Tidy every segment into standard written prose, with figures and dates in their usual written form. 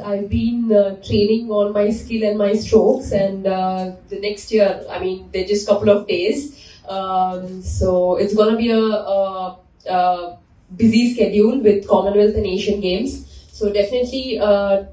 I've been training on my skill and my strokes, and the next year, I mean, they're just a couple of days. So it's going to be a busy schedule with Commonwealth and Asian Games. So definitely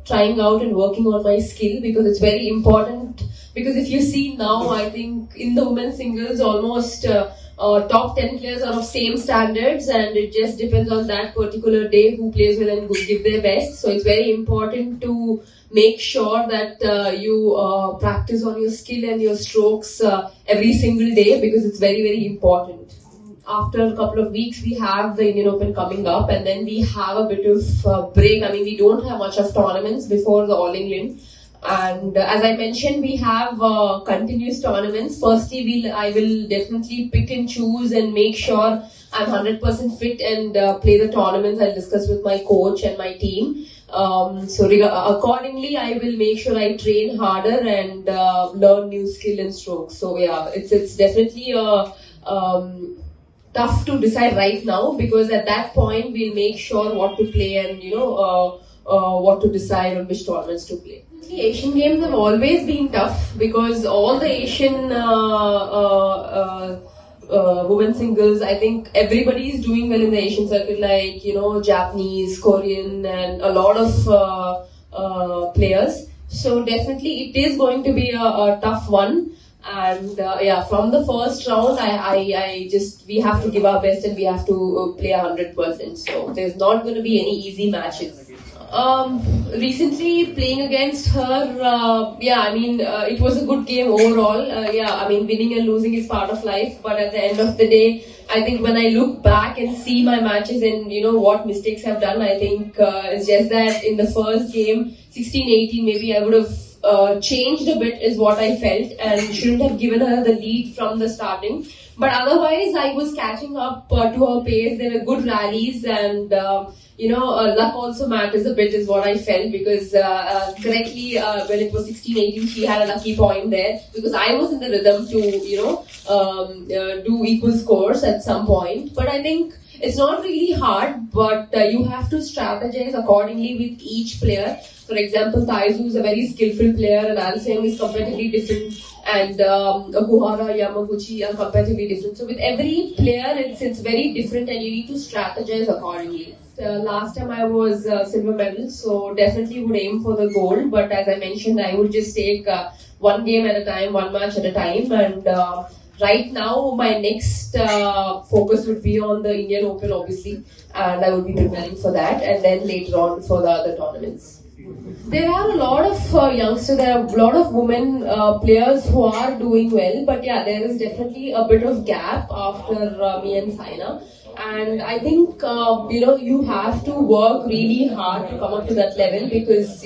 trying out and working on my skill, because it's very important. Because if you see now, I think in the women's singles, almost top 10 players are of same standards, and it just depends on that particular day who plays well and give their best. So it's very important to make sure that you practice on your skill and your strokes every single day, because it's very, very important. After a couple of weeks, we have the Indian Open coming up, and then we have a bit of break. I mean, we don't have much of tournaments before the All England. And as I mentioned, we have continuous tournaments. Firstly, I will definitely pick and choose and make sure I'm 100% fit and play the tournaments. I'll discuss with my coach and my team. Accordingly, I will make sure I train harder and learn new skill and strokes. So yeah, it's definitely tough to decide right now, because at that point we'll make sure what to play and what to decide on which tournaments to play. The Asian Games have always been tough, because all the Asian women singles, I think everybody is doing well in the Asian circuit, like, Japanese, Korean, and a lot of players. So definitely it is going to be a tough one. And from the first round, we have to give our best and we have to play 100%. So there's not going to be any easy matches. Recently playing against her, it was a good game overall. Winning and losing is part of life, but at the end of the day, I think when I look back and see my matches and what mistakes I've done, I think it's just that in the first game, 16-18, maybe I would have changed a bit is what I felt, and shouldn't have given her the lead from the starting. But otherwise, I was catching up to her pace. There were good rallies, and luck also matters a bit is what I felt, because correctly when it was 16-18, she had a lucky point there, because I was in the rhythm to do equal scores at some point. But I think it's not really hard, but you have to strategize accordingly with each player. For example, Taizu is a very skillful player, and Alsem is completely different, and Okuhara, Yamaguchi are completely different. So with every player, it's very different, and you need to strategize accordingly. Last time I was silver medal, so definitely would aim for the gold. But as I mentioned, I would just take one game at a time, one match at a time. And right now, my next focus would be on the Indian Open, obviously, and I would be preparing for that, and then later on for the other tournaments. There are a lot of youngsters, there are a lot of women players who are doing well, but yeah, there is definitely a bit of gap after me and Saina. And I think, you have to work really hard to come up to that level, because,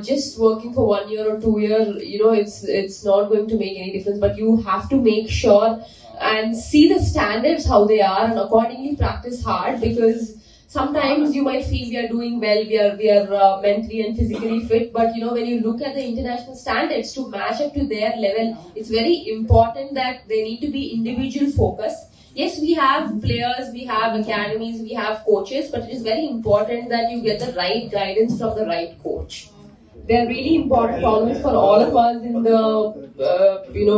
just working for 1 year or 2 years, it's not going to make any difference, but you have to make sure and see the standards how they are, and accordingly practice hard, because sometimes you might feel we are doing well, we are mentally and physically fit, but when you look at the international standards to match up to their level, it's very important that they need to be individual focus. Yes, we have players, we have academies, we have coaches, but it is very important that you get the right guidance from the right coach. They're really important tournaments for all of us in the,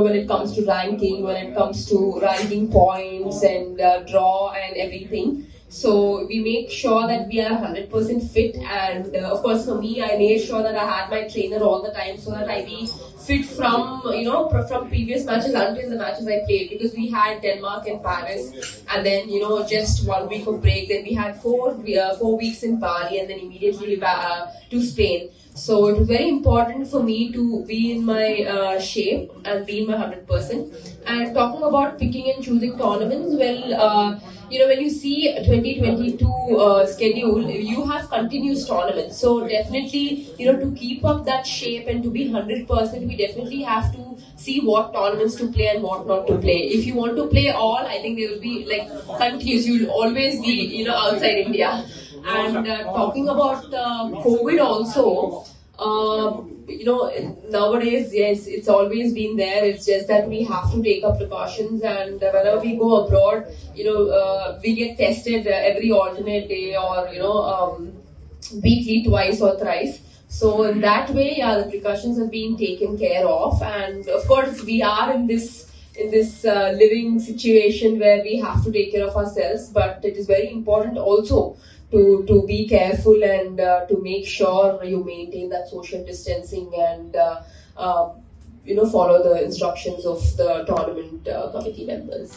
when it comes to ranking, when it comes to ranking points and draw and everything. So we make sure that we are 100% fit, and of course for me, I made sure that I had my trainer all the time, so that I be fit from from previous matches until the matches I played, because we had Denmark and Paris, and then just 1 week of break. Then we had 4 weeks in Bali, and then immediately to Spain. So it was very important for me to be in my shape and be in my 100%. And talking about picking and choosing tournaments, well, when you see a 2022 schedule, you have continuous tournaments. So definitely, to keep up that shape and to be 100%, we definitely have to see what tournaments to play and what not to play. If you want to play all, I think they will be like continuous. You'll always be, outside India. And talking about COVID also, nowadays, yes, it's always been there. It's just that we have to take up precautions, and whenever we go abroad, we get tested every alternate day, or weekly, twice or thrice. So in that way, yeah, the precautions have been taken care of, and of course we are in this living situation where we have to take care of ourselves. But it is very important also to be careful and to make sure you maintain that social distancing and follow the instructions of the tournament committee members.